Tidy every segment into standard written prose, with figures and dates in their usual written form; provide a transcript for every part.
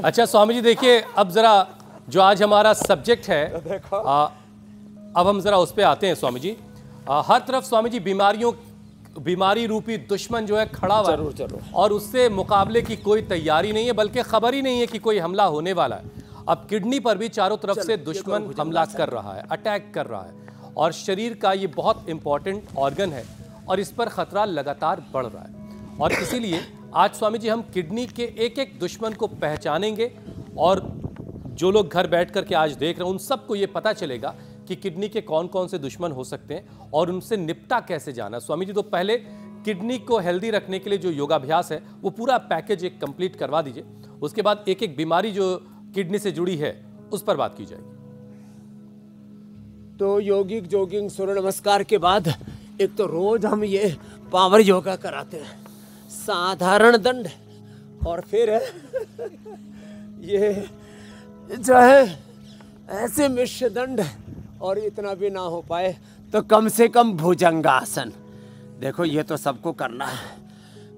अच्छा स्वामी जी देखिए, अब जरा जो आज हमारा सब्जेक्ट है अब हम जरा उस पे आते हैं स्वामी जी। हर तरफ स्वामी जी बीमारी रूपी दुश्मन जो है खड़ा हुआ है और उससे मुकाबले की कोई तैयारी नहीं है, बल्कि खबर ही नहीं है कि कोई हमला होने वाला है। अब किडनी पर भी चारों तरफ से दुश्मन हमला कर रहा है, अटैक कर रहा है और शरीर का ये बहुत इंपॉर्टेंट ऑर्गन है और इस पर खतरा लगातार बढ़ रहा है। और इसीलिए आज स्वामी जी हम किडनी के एक एक दुश्मन को पहचानेंगे और जो लोग घर बैठ करके आज देख रहे हैं उन सबको ये पता चलेगा कि किडनी के कौन कौन से दुश्मन हो सकते हैं और उनसे निपटा कैसे जाना। स्वामी जी तो पहले किडनी को हेल्दी रखने के लिए जो योगाभ्यास है वो पूरा पैकेज एक कंप्लीट करवा दीजिए, उसके बाद एक एक बीमारी जो किडनी से जुड़ी है उस पर बात की जाएगी। तो योगिक जोगिंग सूर्य नमस्कार के बाद एक तो रोज हम ये पावर योगा कराते हैं, साधारण दंड, और फिर ये जो है ऐसे मिश्र दंड, और इतना भी ना हो पाए तो कम से कम भुजंगासन। देखो ये तो सबको करना है।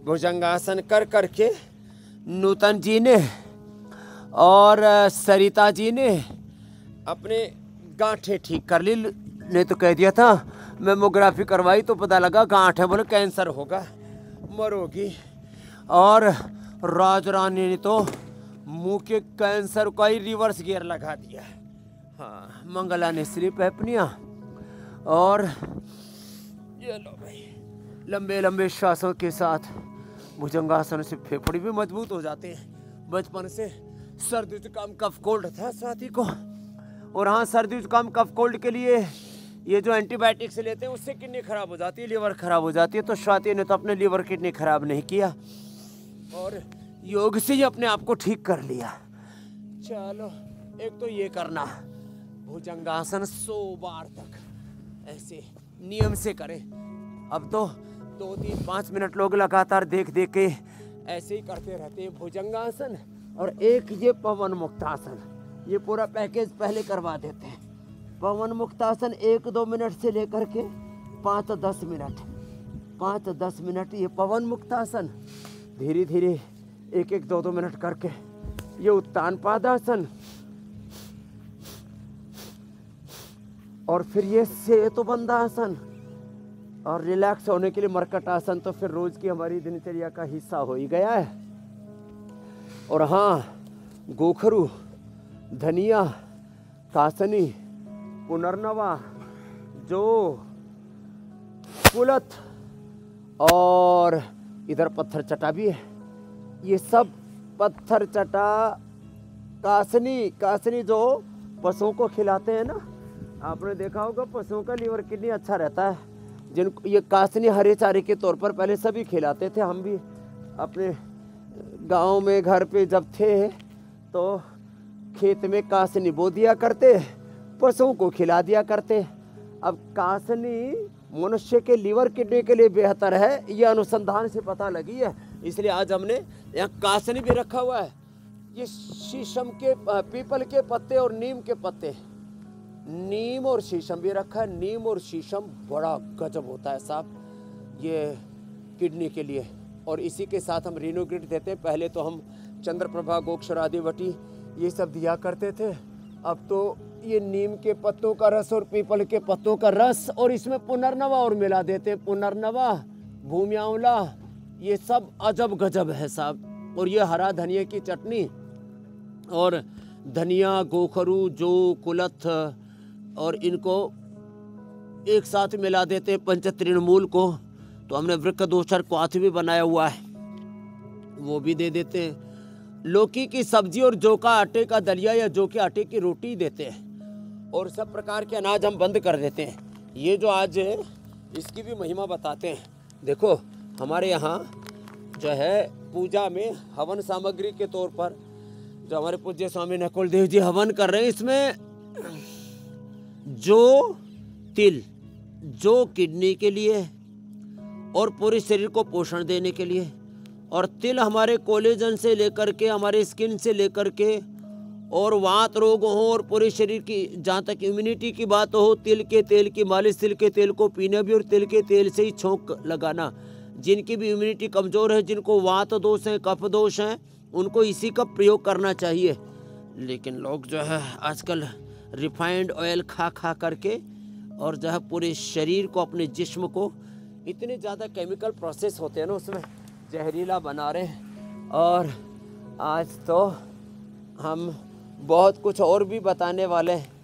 भुजंगासन कर करके नूतन जी ने और सरिता जी ने अपने गांठें ठीक कर ली। ने तो कह दिया था मेमोग्राफी करवाई तो पता लगा गांठ है, बोले कैंसर होगा, मरोगी। और राज रानी ने तो मुंह के कैंसर का ही रिवर्स गियर लगा दिया। हाँ, मंगला ने स्लीप एपनिया। और ये लो भाई, लंबे लंबे श्वासों के साथ भुजंगासन से फेफड़े भी मजबूत हो जाते हैं। बचपन से सर्दी जुकाम कफ कोल्ड था साथी को, और हाँ सर्दी जुकाम कफ कोल्ड के लिए ये जो एंटीबायोटिक्स लेते हैं उससे किडनी खराब हो जाती है, लीवर खराब हो जाती है। तो स्वाति ने तो अपने लीवर किडनी खराब नहीं किया और योग से ही अपने आप को ठीक कर लिया। चलो एक तो ये करना, भुजंगासन 100 बार तक ऐसे नियम से करें। अब तो 2-3-5 मिनट लोग लगातार देख देख के ऐसे ही करते रहते हैं भुजंगासन। और एक ये पवन मुक्तासन, ये पूरा पैकेज पहले करवा देते हैं। पवन मुक्तासन 1-2 मिनट से लेकर के 5-10 मिनट, 5-10 मिनट ये पवन मुक्तासन। धीरे धीरे 1-1, 2-2 मिनट करके ये उत्तान पादासन, और फिर ये सेतुबंधासन, और रिलैक्स होने के लिए मरकट आसन। तो फिर रोज की हमारी दिनचर्या का हिस्सा हो ही गया है। और हाँ, गोखरू, धनिया, कासनी, पुनर्नवा, जो कुलथ, और इधर पत्थर चटा भी है। ये सब पत्थर चटा, कासनी जो पशुओं को खिलाते हैं ना, आपने देखा होगा पशुओं का लीवर किडनी अच्छा रहता है। जिनको ये कासनी हरे चारे के तौर पर पहले सभी खिलाते थे। हम भी अपने गांव में घर पे जब थे तो खेत में कासनी बो दिया करते, पशुओं को खिला दिया करते। अब कासनी मनुष्य के लीवर किडनी के लिए बेहतर है, यह अनुसंधान से पता लगी है। इसलिए आज हमने यहाँ कासनी भी रखा हुआ है। ये शीशम के, पीपल के पत्ते और नीम के पत्ते, नीम और शीशम भी रखा है। नीम और शीशम बड़ा गजब होता है साहब ये किडनी के लिए। और इसी के साथ हम रिनोग्रिड देते हैं। पहले तो हम चंद्रप्रभा, गोक्षर, आदिवटी ये सब दिया करते थे। अब तो ये नीम के पत्तों का रस और पीपल के पत्तों का रस, और इसमें पुनर्नवा और मिला देते हैं। पुनर्नवा, भूमि आंवला, ये सब अजब गजब है साहब। और ये हरा धनिया की चटनी, और धनिया, गोखरू, जो कुलथ, और इनको एक साथ मिला देते हैं पंचतृणमूल को। तो हमने वृक्क दोषर क्वाथ भी बनाया हुआ है, वो भी दे देते हैं। लौकी की सब्जी और जौ का आटे का दलिया या जौ के आटे की रोटी देते हैं। और सब प्रकार के अनाज हम बंद कर देते हैं। ये जो आज है इसकी भी महिमा बताते हैं। देखो हमारे यहाँ जो है पूजा में हवन सामग्री के तौर पर जो हमारे पूज्य स्वामी नकुल देव जी हवन कर रहे हैं, इसमें जो तिल, जो किडनी के लिए और पूरे शरीर को पोषण देने के लिए, और तिल हमारे कोलेजन से लेकर के, हमारे स्किन से लेकर के, और वात रोग हो और पूरे शरीर की, जहाँ तक इम्यूनिटी की बात हो, तिल के तेल की मालिश, तिल के तेल को पीना भी और तिल के तेल से ही छोंक लगाना। जिनकी भी इम्यूनिटी कमज़ोर है, जिनको वात दोष है, कफ दोष है, उनको इसी का प्रयोग करना चाहिए। लेकिन लोग जो है आजकल रिफाइंड ऑयल खा खा करके और जो है पूरे शरीर को, अपने जिस्म को इतने ज़्यादा केमिकल प्रोसेस होते हैं ना, उसमें जहरीला बना रहे हैं। और आज तो हम बहुत कुछ और भी बताने वाले हैं।